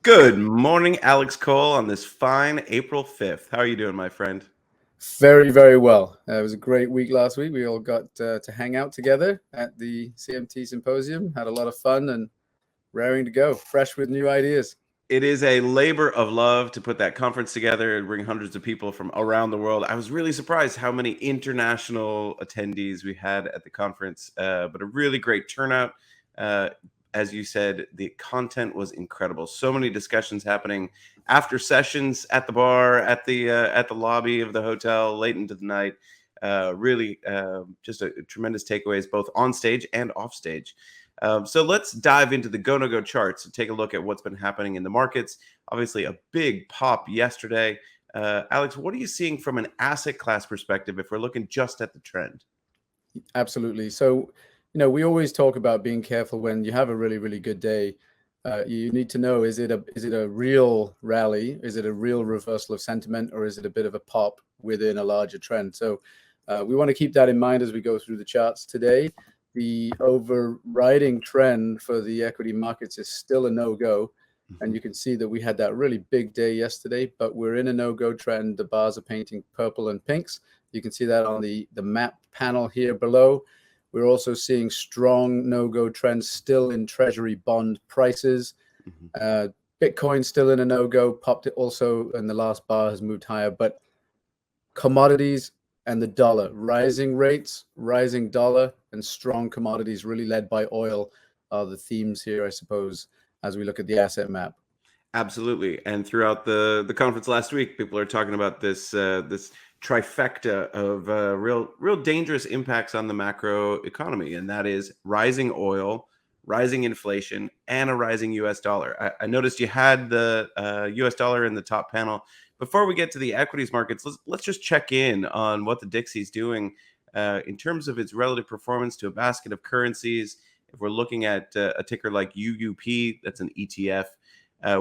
Good morning, Alex Cole, on this fine April 5th. How are you doing, my friend? Very, very well. It was a great week last week. We all got to hang out together at the CMT Symposium, had a lot of fun and raring to go, fresh with new ideas. It is a labor of love to put that conference together and bring hundreds of people from around the world. I was really surprised how many international attendees we had at the conference, but a really great turnout. Uh, as you said, the content was incredible. So many discussions happening after sessions at the bar, at the lobby of the hotel, late into the night. Really, just a tremendous takeaways both on stage and off stage. So let's dive into the GoNoGo charts and take a look at what's been happening in the markets. Obviously, a big pop yesterday. Alex, what are you seeing from an asset class perspective if we're looking just at the trend? Absolutely. So, we always talk about being careful when you have a really, really good day. You need to know, is it a real rally? Is it a real reversal of sentiment, or is it a bit of a pop within a larger trend? So we want to keep that in mind as we go through the charts today. The overriding trend for the equity markets is still a no-go. And you can see that we had that really big day yesterday, but we're in a no-go trend. The bars are painting purple and pinks. You can see that on the map panel here below. We're also seeing strong no-go trends still in treasury bond prices. Bitcoin still in a no-go, popped it also, and the last bar has moved higher. But commodities and the dollar, rising rates, rising dollar, and strong commodities, really led by oil, are the themes here, I suppose, as we look at the asset map. Absolutely. And throughout the conference last week, people are talking about this this trifecta of real dangerous impacts on the macro economy, and that is rising oil, rising inflation, and a rising U.S. dollar. I noticed you had the U.S. dollar in the top panel. Before we get to the equities markets, let's just check in on what the Dixie's doing in terms of its relative performance to a basket of currencies. If we're looking at a ticker like UUP, that's an ETF.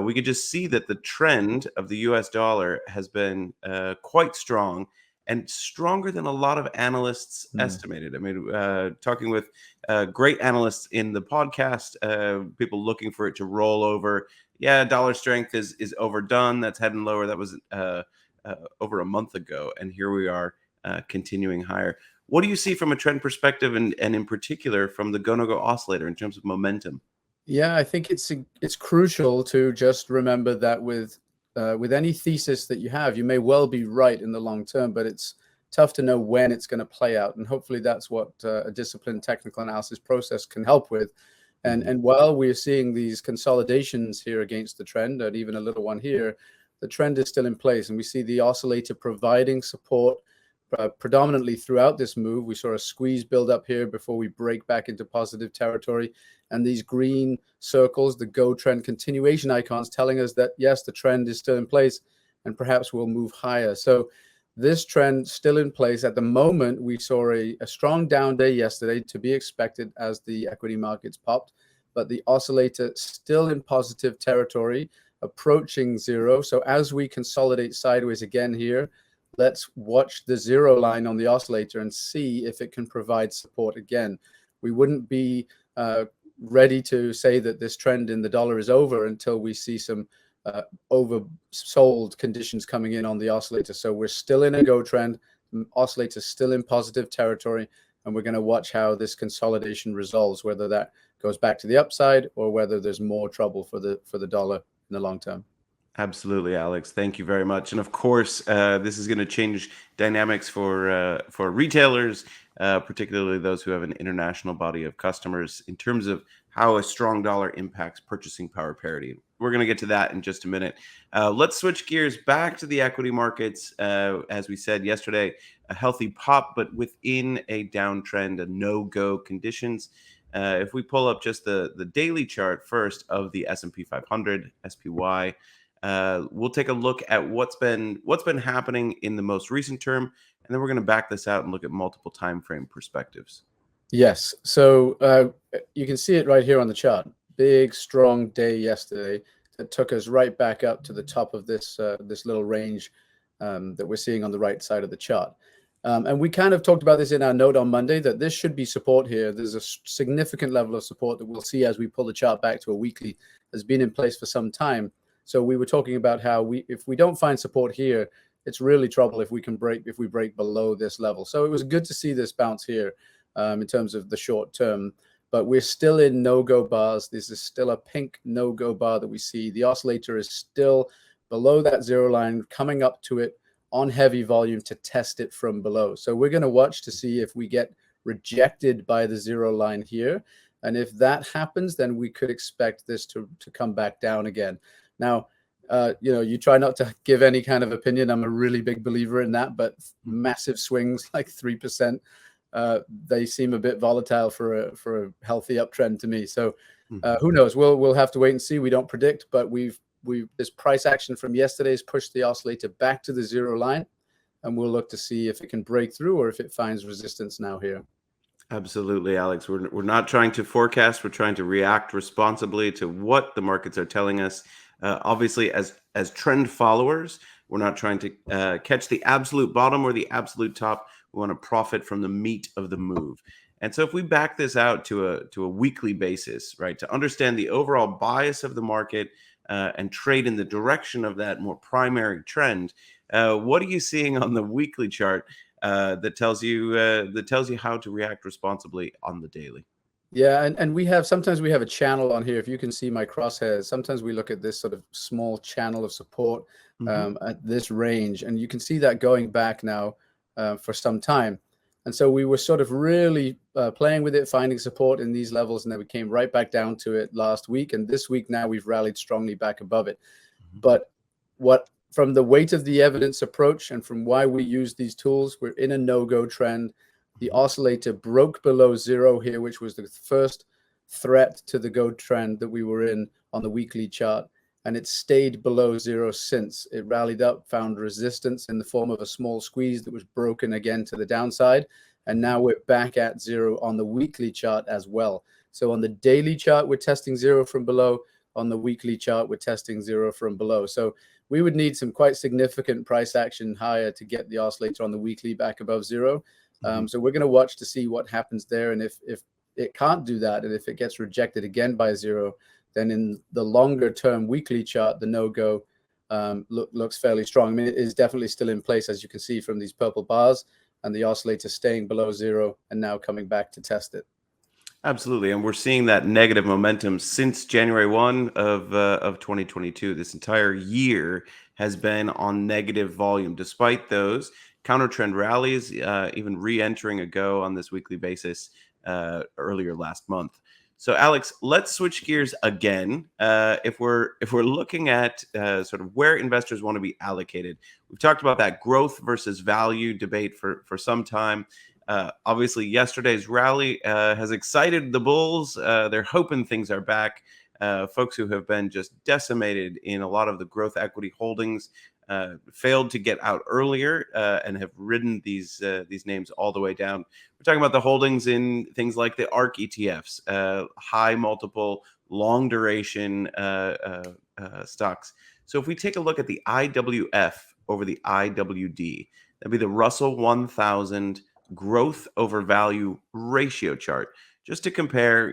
We could just see that the trend of the US dollar has been quite strong and stronger than a lot of analysts estimated. I mean, talking with great analysts in the podcast, people looking for it to roll over. Yeah, dollar strength is overdone. That's heading lower. That was over a month ago. And here we are continuing higher. What do you see from a trend perspective and in particular from the GoNoGo oscillator in terms of momentum? Yeah, I think it's crucial to just remember that with any thesis that you have, you may well be right in the long term, but it's tough to know when it's going to play out. And hopefully that's what a disciplined technical analysis process can help with. And while we're seeing these consolidations here against the trend, and even a little one here, the trend is still in place. And we see the oscillator providing support predominantly throughout this move. We saw a squeeze build up here before we break back into positive territory. And these green circles, the go trend continuation icons, telling us that, yes, the trend is still in place and perhaps we'll move higher. So this trend still in place. At the moment, we saw a strong down day yesterday, to be expected as the equity markets popped, but the oscillator still in positive territory, approaching zero. So as we consolidate sideways again here, let's watch the zero line on the oscillator and see if it can provide support again. We wouldn't be ready to say that this trend in the dollar is over until we see some oversold conditions coming in on the oscillator. So we're still in a go trend, oscillator still in positive territory, and we're going to watch how this consolidation resolves, whether that goes back to the upside or whether there's more trouble for the dollar in the long term. Absolutely, Alex. Thank you very much. And of course, this is going to change dynamics for retailers, particularly those who have an international body of customers, in terms of how a strong dollar impacts purchasing power parity. We're going to get to that in just a minute. Let's switch gears back to the equity markets. As we said yesterday, a healthy pop, but within a downtrend, a no-go conditions. If we pull up just the daily chart first of the S&P 500, SPY, we'll take a look at what's been happening in the most recent term, and then we're going to back this out and look at multiple time frame perspectives. Yes, so you can see it right here on the chart. Big, strong day yesterday that took us right back up to the top of this little range that we're seeing on the right side of the chart. And we kind of talked about this in our note on Monday, that this should be support here. There's a significant level of support that we'll see as we pull the chart back to a weekly, has been in place for some time. So we were talking about how if we don't find support here, it's really trouble if we break below this level. So it was good to see this bounce here in terms of the short term. But we're still in no-go bars. This is still a pink no-go bar that we see. The oscillator is still below that zero line, coming up to it on heavy volume to test it from below. So we're going to watch to see if we get rejected by the zero line here. And if that happens, then we could expect this to come back down again. Now, you try not to give any kind of opinion. I'm a really big believer in that, but massive swings like 3%, they seem a bit volatile for a healthy uptrend to me. So who knows? We'll have to wait and see. We don't predict, but this price action from yesterday has pushed the oscillator back to the zero line, and we'll look to see if it can break through or if it finds resistance now here. Absolutely, Alex. We're not trying to forecast. We're trying to react responsibly to what the markets are telling us. Obviously, as trend followers, we're not trying to catch the absolute bottom or the absolute top. We want to profit from the meat of the move. And so if we back this out to a weekly basis, right, to understand the overall bias of the market and trade in the direction of that more primary trend, what are you seeing on the weekly chart that tells you how to react responsibly on the daily? Yeah, and sometimes we have a channel on here. If you can see my crosshairs, sometimes we look at this sort of small channel of support at this range, and you can see that going back now for some time. And so we were sort of really playing with it, finding support in these levels, and then we came right back down to it last week. And this week now we've rallied strongly back above it. But from the weight of the evidence approach and from why we use these tools, we're in a no-go trend. The oscillator broke below zero here, which was the first threat to the go trend that we were in on the weekly chart. And it stayed below zero since. It rallied up, found resistance in the form of a small squeeze that was broken again to the downside. And now we're back at zero on the weekly chart as well. So on the daily chart, we're testing zero from below. On the weekly chart, we're testing zero from below. So we would need some quite significant price action higher to get the oscillator on the weekly back above zero. So we're going to watch to see what happens there. And if it can't do that, and if it gets rejected again by zero, then in the longer term weekly chart, the no-go looks fairly strong. I mean, it is definitely still in place, as you can see from these purple bars, and the oscillator staying below zero and now coming back to test it. Absolutely, and we're seeing that negative momentum since January 1 of 2022. This entire year has been on negative volume, despite those counter trend rallies, even re-entering a go on this weekly basis earlier last month. So, Alex, let's switch gears again. If we're looking at sort of where investors want to be allocated, we've talked about that growth versus value debate for some time. Obviously, yesterday's rally has excited the bulls. They're hoping things are back. Folks who have been just decimated in a lot of the growth equity holdings failed to get out earlier and have ridden these names all the way down. We're talking about the holdings in things like the ARK ETFs, high multiple, long duration stocks. So if we take a look at the IWF over the IWD, that'd be the Russell 1000 growth over value ratio chart. Just to compare,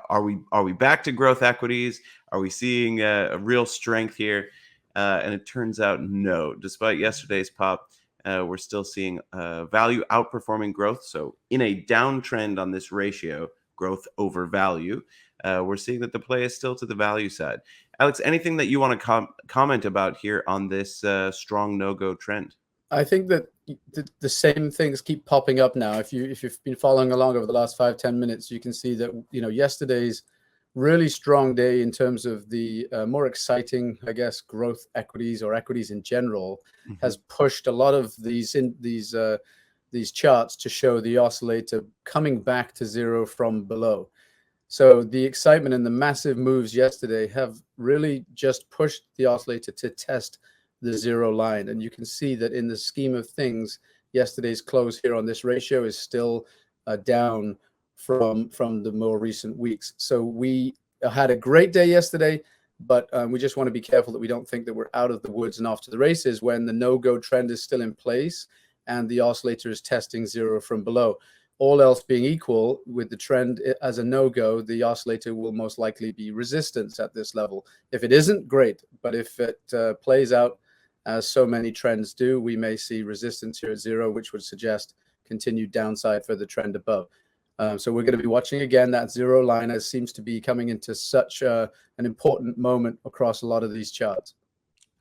are we back to growth equities? Are we seeing a real strength here? And it turns out no. Despite yesterday's pop, we're still seeing value outperforming growth. So in a downtrend on this ratio, growth over value, we're seeing that the play is still to the value side. Alex, anything that you want to comment about here on this strong no-go trend? I think that the same things keep popping up now. If you've been following along over the last 5-10 minutes, you can see that yesterday's really strong day in terms of the more exciting, I guess, growth equities or equities in general has pushed a lot of these charts to show the oscillator coming back to zero from below. So the excitement and the massive moves yesterday have really just pushed the oscillator to test the zero line. And you can see that in the scheme of things, yesterday's close here on this ratio is still down from the more recent weeks. So we had a great day yesterday, but we just want to be careful that we don't think that we're out of the woods and off to the races when the no-go trend is still in place and the oscillator is testing zero from below. all else being equal, with the trend as a no-go, the oscillator will most likely be resistance at this level. If it isn't, great. But if it plays out as so many trends do, we may see resistance here at 0, which would suggest continued downside for the trend above. So we're going to be watching again that 0 line, as seems to be coming into such an important moment across a lot of these charts.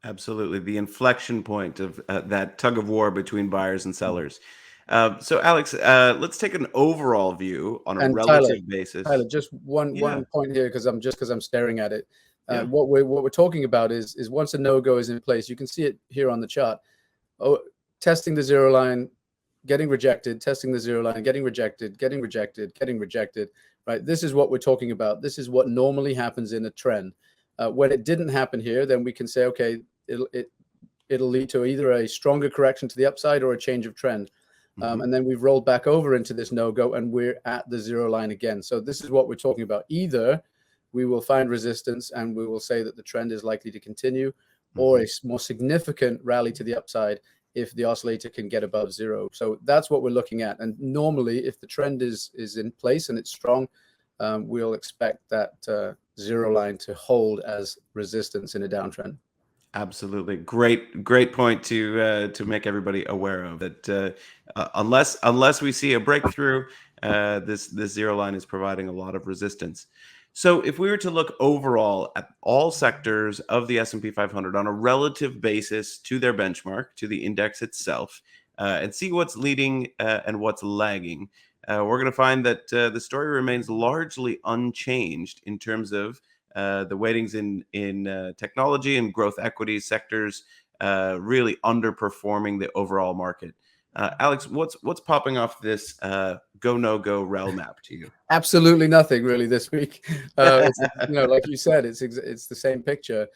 Absolutely. The inflection point of that tug of war between buyers and sellers. So, Alex, let's take an overall view on a And relative basis. Tyler, just one point here, because I'm staring at it. What we're talking about is once a no-go is in place, you can see it here on the chart. Testing the 0 line, getting rejected, testing the 0 line, getting rejected, getting rejected, getting rejected. Right. This is what we're talking about. This is what normally happens in a trend. When it didn't happen here, then we can say, okay, it'll lead to either a stronger correction to the upside or a change of trend. And then we've rolled back over into this no-go, and we're at the 0 line again. So this is what we're talking about. Either we will find resistance and we will say that the trend is likely to continue, or a more significant rally to the upside if the oscillator can get above 0. So that's what we're looking at. And normally, if the trend is in place and it's strong, we'll expect that 0 line to hold as resistance in a downtrend. Absolutely, great point to make everybody aware of that. Unless we see a breakthrough, this 0 line is providing a lot of resistance. So, if we were to look overall at all sectors of the S&P 500 on a relative basis to their benchmark, to the index itself, and see what's leading and what's lagging, we're going to find that the story remains largely unchanged in terms of the weightings in technology and growth equity sectors really underperforming the overall market. Alex, what's popping off this go-no-go rel map to you? Absolutely nothing really this week. It's, like you said, it's the same picture.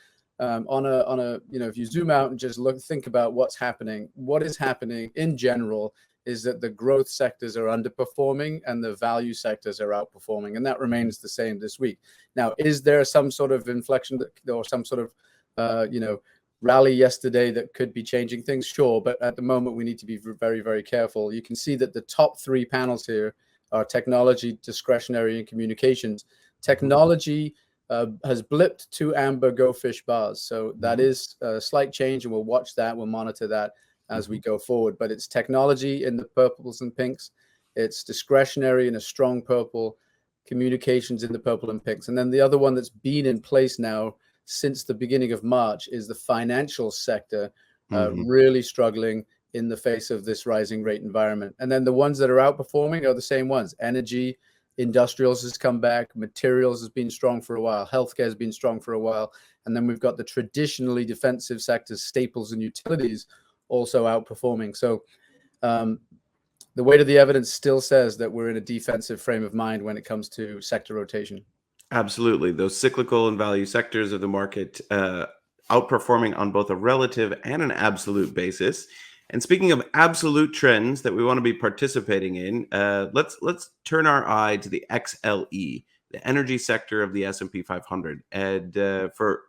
On a if you zoom out and just think about what's happening, what is happening in general is that the growth sectors are underperforming and the value sectors are outperforming, and that remains the same this week. Now, is there some sort of inflection or some sort of rally yesterday that could be changing things? Sure, but at the moment we need to be very, very careful. You can see that the top 3 panels here are technology, discretionary, and communications. Technology has blipped to amber go fish bars, so that is a slight change, and we'll watch that, we'll monitor that as we go forward. But it's technology in the purples and pinks, it's discretionary in a strong purple, communications in the purple and pinks, and then the other one that's been in place now since the beginning of March is the financial sector, really struggling in the face of this rising rate environment. And then the ones that are outperforming are the same ones. Energy, industrials has come back, materials has been strong for a while, healthcare has been strong for a while, and then we've got the traditionally defensive sectors, staples and utilities, also outperforming. So the weight of the evidence still says that we're in a defensive frame of mind when it comes to sector rotation. Absolutely. Those cyclical and value sectors of the market outperforming on both a relative and an absolute basis. And speaking of absolute trends that we want to be participating in, let's turn our eye to the XLE, the energy sector of the S&P 500. And for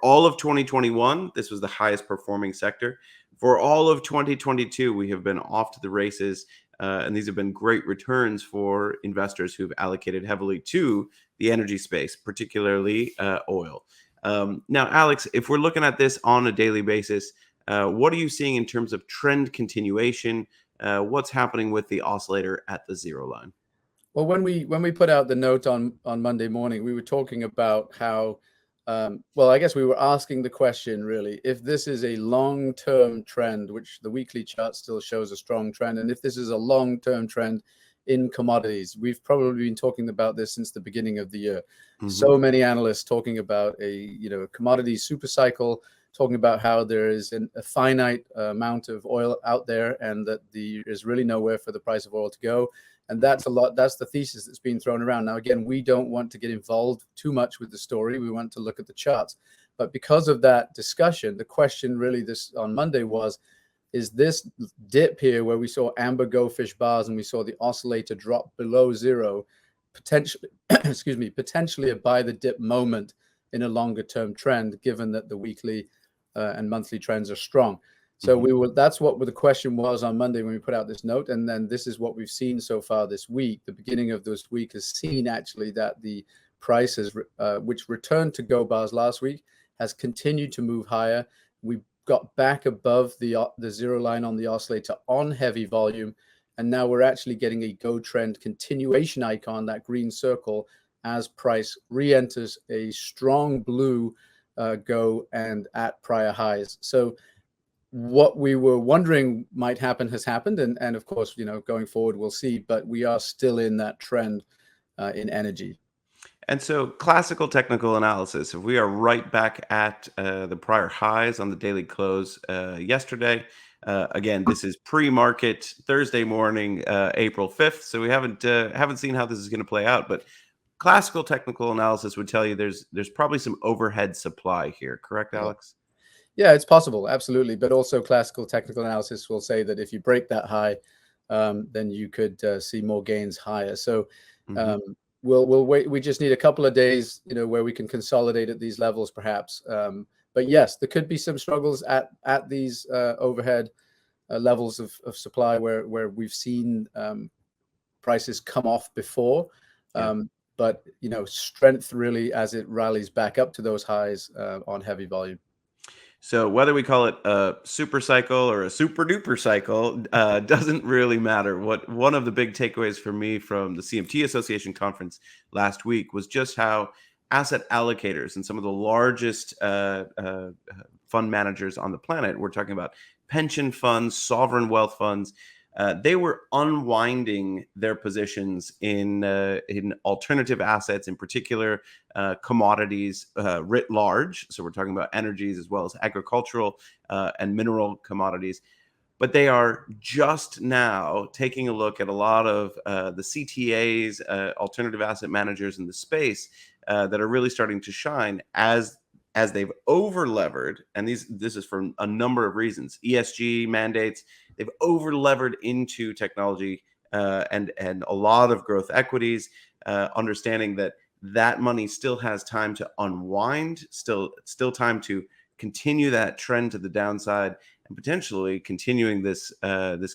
all of 2021, this was the highest performing sector. For all of 2022, we have been off to the races. And these have been great returns for investors who've allocated heavily to the energy space, particularly oil. Now, Alex, if we're looking at this on a daily basis, what are you seeing in terms of trend continuation? What's happening with the oscillator at the 0 line? Well, when we put out the note on Monday morning, we were talking about how, I guess we were asking the question, really, if this is a long-term trend, which the weekly chart still shows a strong trend, and if this is a long-term trend in commodities. We've probably been talking about this since the beginning of the year. So many analysts talking about a commodity super cycle, talking about how there is a finite amount of oil out there, and that there's really nowhere for the price of oil to go. And that's the thesis that's being thrown around. Now, again, we don't want to get involved too much with the story. We want to look at the charts. But because of that discussion, the question really on Monday was, is this dip here where we saw amber go fish bars and we saw the oscillator drop below 0, potentially a buy the dip moment in a longer term trend, given that the weekly and monthly trends are strong? So that's what the question was on Monday when we put out this note. And then this is what we've seen so far this week. The beginning of this week has seen actually that the prices, which returned to go bars last week, has continued to move higher. We got back above the zero line on the oscillator on heavy volume. And now we're actually getting a go trend continuation icon, that green circle, as price re-enters a strong blue go and at prior highs. So what we were wondering might happen has happened. And of course, going forward, we'll see. But we are still in that trend in energy. And so, classical technical analysis, if we are right back at the prior highs on the daily close yesterday, again, this is pre-market Thursday morning, April 5th. So we haven't seen how this is going to play out. But classical technical analysis would tell you there's probably some overhead supply here. Correct, Alex? Yeah, it's possible, absolutely. But also, classical technical analysis will say that if you break that high, then you could see more gains higher. So. We'll wait. We just need a couple of days, where we can consolidate at these levels, perhaps. But yes, there could be some struggles at these overhead levels of supply where we've seen prices come off before. But strength really as it rallies back up to those highs on heavy volume. So whether we call it a super cycle or a super duper cycle doesn't really matter. One of the big takeaways for me from the CMT Association conference last week was just how asset allocators and some of the largest fund managers on the planet, we're talking about pension funds, sovereign wealth funds, they were unwinding their positions in alternative assets, in particular commodities writ large. So we're talking about energies as well as agricultural and mineral commodities. But they are just now taking a look at a lot of the CTAs, alternative asset managers in the space that are really starting to shine as they've over-levered, and this is for a number of reasons, ESG mandates, they've over-levered into technology and a lot of growth equities, understanding that money still has time to unwind, still time to continue that trend to the downside, and potentially continuing this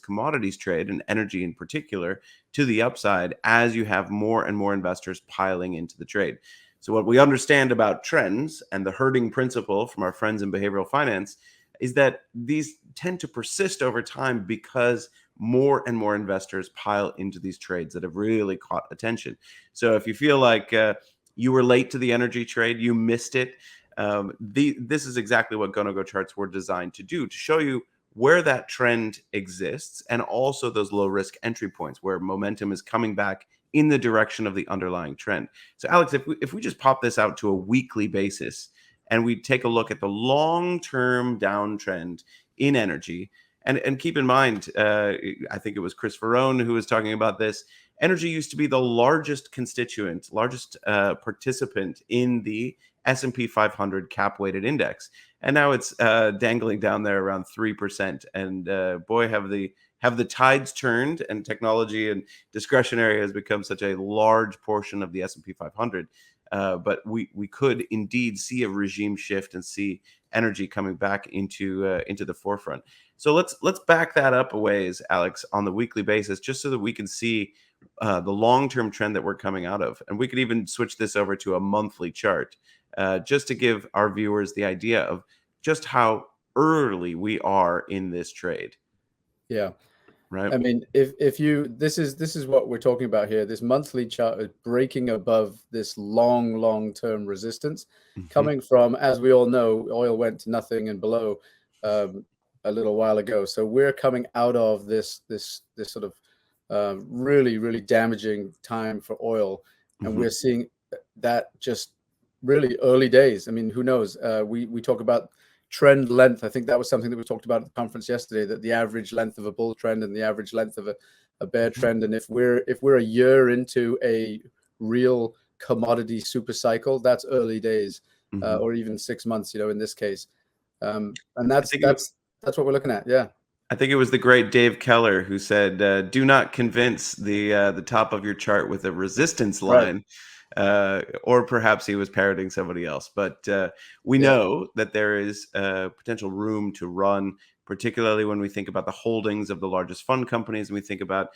commodities trade and energy in particular to the upside as you have more and more investors piling into the trade. So what we understand about trends and the herding principle from our friends in behavioral finance is that these tend to persist over time because more and more investors pile into these trades that have really caught attention. So if you feel like you were late to the energy trade, you missed it, this is exactly what GoNoGo charts were designed to do, to show you where that trend exists and also those low risk entry points where momentum is coming back in the direction of the underlying trend. So Alex, if we just pop this out to a weekly basis and we take a look at the long-term downtrend in energy, and keep in mind, I think it was Chris Verone who was talking about this, energy used to be the largest constituent, largest participant in the S&P 500 cap-weighted index. And now it's dangling down there around 3%. And boy, have the tides turned, and technology and discretionary has become such a large portion of the S&P 500. But we could indeed see a regime shift and see energy coming back into the forefront. So let's back that up a ways, Alex, on the weekly basis, just so that we can see the long-term trend that we're coming out of. And we could even switch this over to a monthly chart, just to give our viewers the idea of just how early we are in this trade. Yeah. Right. I mean, if you this is what we're talking about here. This monthly chart is breaking above this long-term resistance, coming from, as we all know, oil went to nothing and below a little while ago. So we're coming out of this sort of really damaging time for oil, and we're seeing that just really early days. I mean, who knows? We talk about trend length. I think that was something that we talked about at the conference yesterday, that the average length of a bull trend and the average length of a bear trend. And if we're a year into a real commodity super cycle, that's early days, or even 6 months, in this case. And that's what we're looking at. Yeah. I think it was the great Dave Keller who said, do not convince the top of your chart with a resistance line. Right. Or perhaps he was parroting somebody else. But we know that there is potential room to run particularly when we think about the holdings of the largest fund companies and we think about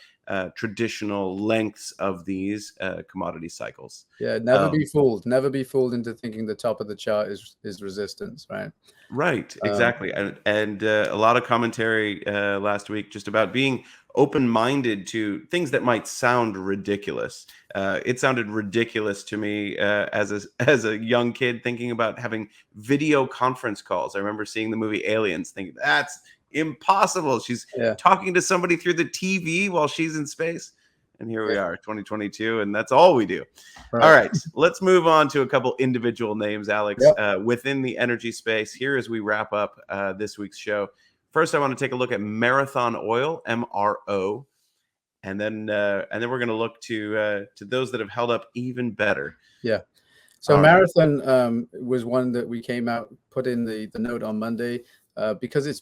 traditional lengths of these commodity cycles. Yeah, never be fooled. Never be fooled into thinking the top of the chart is resistance, right? Right, exactly. And a lot of commentary last week just about being open-minded to things that might sound ridiculous. It sounded ridiculous to me as a young kid thinking about having video conference calls. I remember seeing the movie Aliens, thinking that's impossible. She's Yeah. talking to somebody through the TV while she's in space. And here we Yeah. are, 2022, and that's all we do. Right. All right, let's move on to a couple individual names, Alex, Yep. within the energy space here as we wrap up this week's show. First, I want to take a look at Marathon Oil, MRO, and then we're going to look to those that have held up even better. Yeah. So All right. Marathon was one that we came out, put in the note on Monday, because it's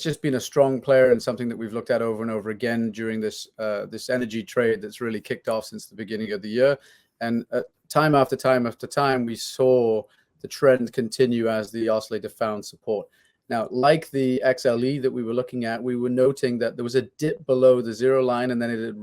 just been a strong player and something that we've looked at over and over again during this energy trade that's really kicked off since the beginning of the year. And time after time after time, we saw the trend continue as the oscillator found support. Now, like the XLE that we were looking at, we were noting that there was a dip below the zero line, and then it had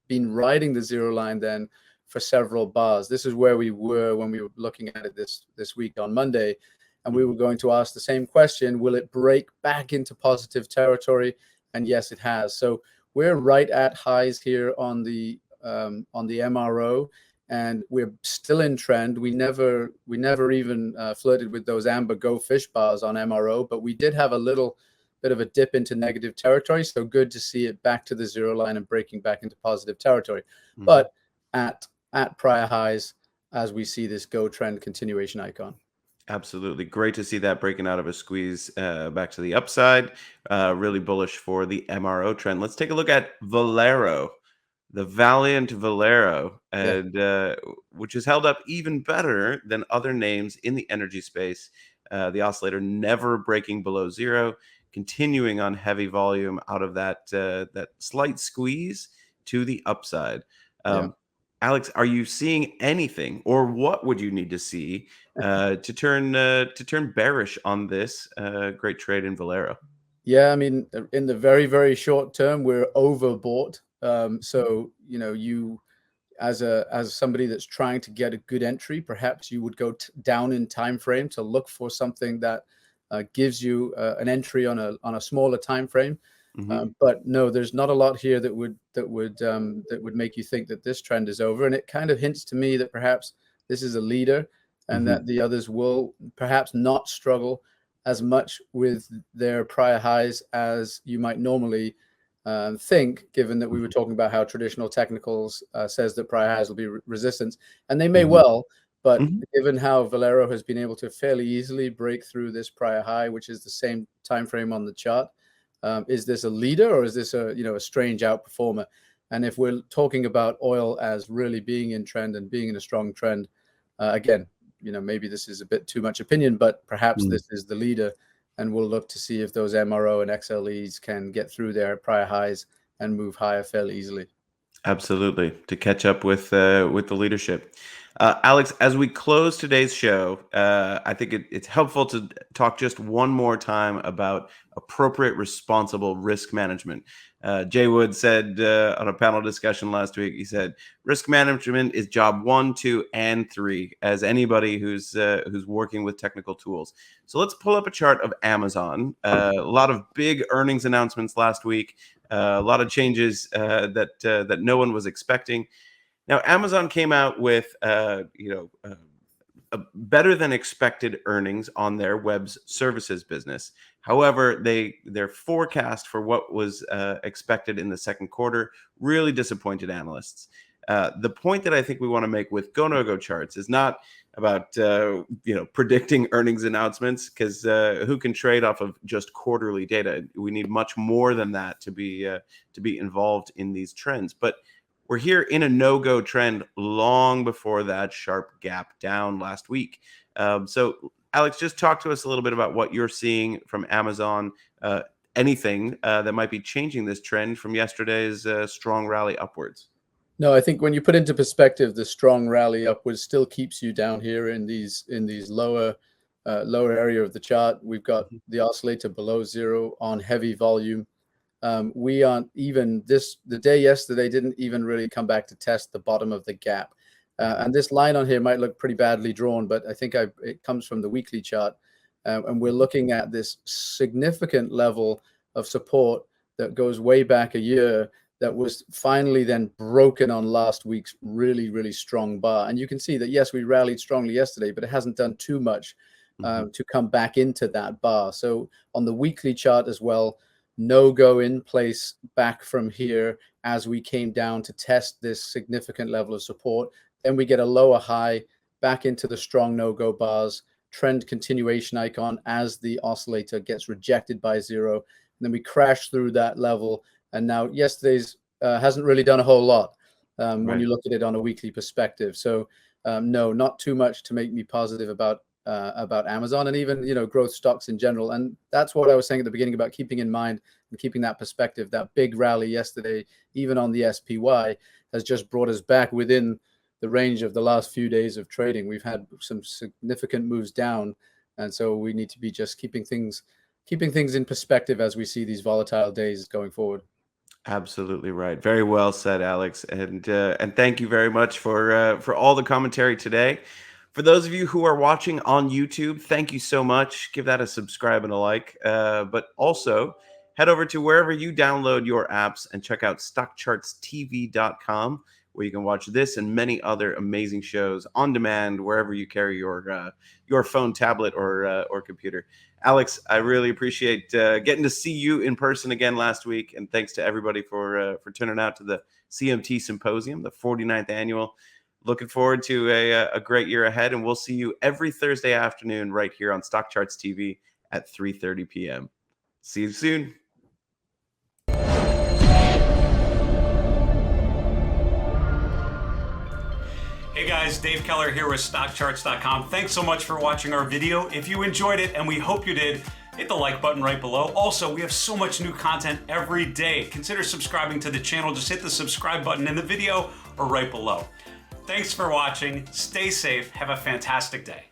been riding the zero line then for several bars. This is where we were when we were looking at it this week on Monday. And we were going to ask the same question: will it break back into positive territory? And yes, it has. So we're right at highs here on the MRO, and we're still in trend. We never even flirted with those amber go fish bars on MRO, but we did have a little bit of a dip into negative territory. So good to see it back to the zero line and breaking back into positive territory, but at prior highs as we see this go trend continuation icon. Absolutely. Great to see that breaking out of a squeeze back to the upside. Really bullish for the MRO trend. Let's take a look at Valero, the valiant Valero, and which has held up even better than other names in the energy space. The oscillator never breaking below zero, continuing on heavy volume out of that slight squeeze to the upside. Alex, are you seeing anything, or what would you need to see to turn bearish on this great trade in Valero? Yeah, I mean, in the very, very short term, we're overbought. So you as somebody that's trying to get a good entry, perhaps you would go down in time frame to look for something that gives you an entry on a smaller time frame. But no, there's not a lot here that would make you think that this trend is over. And it kind of hints to me that perhaps this is a leader, and that the others will perhaps not struggle as much with their prior highs as you might normally think, given that we were talking about how traditional technicals says that prior highs will be resistance, and they may well. But given how Valero has been able to fairly easily break through this prior high, which is the same time frame on the chart, is this a leader, or is this a strange outperformer? And if we're talking about oil as really being in trend and being in a strong trend, again, maybe this is a bit too much opinion, but perhaps this is the leader, and we'll look to see if those MRO and XLEs can get through their prior highs and move higher fairly easily. Absolutely, to catch up with the leadership. Alex, as we close today's show, I think it's helpful to talk just one more time about appropriate, responsible risk management. Jay Wood said on a panel discussion last week, he said, risk management is job 1, 2, and 3, as anybody who's working with technical tools. So let's pull up a chart of Amazon. A lot of big earnings announcements last week. A lot of changes that no one was expecting. Now, Amazon came out with better than expected earnings on their web services business. However, their forecast for what was expected in the second quarter really disappointed analysts. The point that I think we want to make with GoNoGo charts is not about predicting earnings announcements, because who can trade off of just quarterly data? We need much more than that to be involved in these trends. But we're here in a no-go trend long before that sharp gap down last week. So, Alex, just talk to us a little bit about what you're seeing from Amazon. Anything that might be changing this trend from yesterday's strong rally upwards? No, I think when you put into perspective, the strong rally upwards still keeps you down here in these lower lower area of the chart, we've got the oscillator below zero on heavy volume. We aren't even the day yesterday didn't even really come back to test the bottom of the gap. And this line on here might look pretty badly drawn, but I think it comes from the weekly chart. And we're looking at this significant level of support that goes way back a year that was finally then broken on last week's really, really strong bar. And you can see that, yes, we rallied strongly yesterday, but it hasn't done too much to come back into that bar. So on the weekly chart as well, NoGo in place back from here as we came down to test this significant level of support. Then we get a lower high back into the strong NoGo bars, trend continuation icon as the oscillator gets rejected by zero. And then we crash through that level. And now yesterday's hasn't really done a whole lot when you look at it on a weekly perspective. So no, not too much to make me positive about Amazon and even, growth stocks in general. And that's what I was saying at the beginning about keeping in mind and keeping that perspective. That big rally yesterday, even on the SPY, has just brought us back within the range of the last few days of trading. We've had some significant moves down, and so we need to be just keeping things in perspective as we see these volatile days going forward. Absolutely right. Very well said, Alex. And thank you very much for all the commentary today. For those of you who are watching on YouTube, thank you so much. Give that a subscribe and a like. But also head over to wherever you download your apps and check out StockChartsTV.com, where you can watch this and many other amazing shows on demand wherever you carry your phone, tablet, or computer. Alex, I really appreciate getting to see you in person again last week, and thanks to everybody for turning out to the CMT Symposium, the 49th annual. Looking forward to a great year ahead, and we'll see you every Thursday afternoon right here on StockCharts TV at 3:30 p.m. See you soon. Hey guys, Dave Keller here with StockCharts.com. Thanks so much for watching our video. If you enjoyed it, and we hope you did, hit the like button right below. Also, we have so much new content every day. Consider subscribing to the channel. Just hit the subscribe button in the video or right below. Thanks for watching. Stay safe. Have a fantastic day.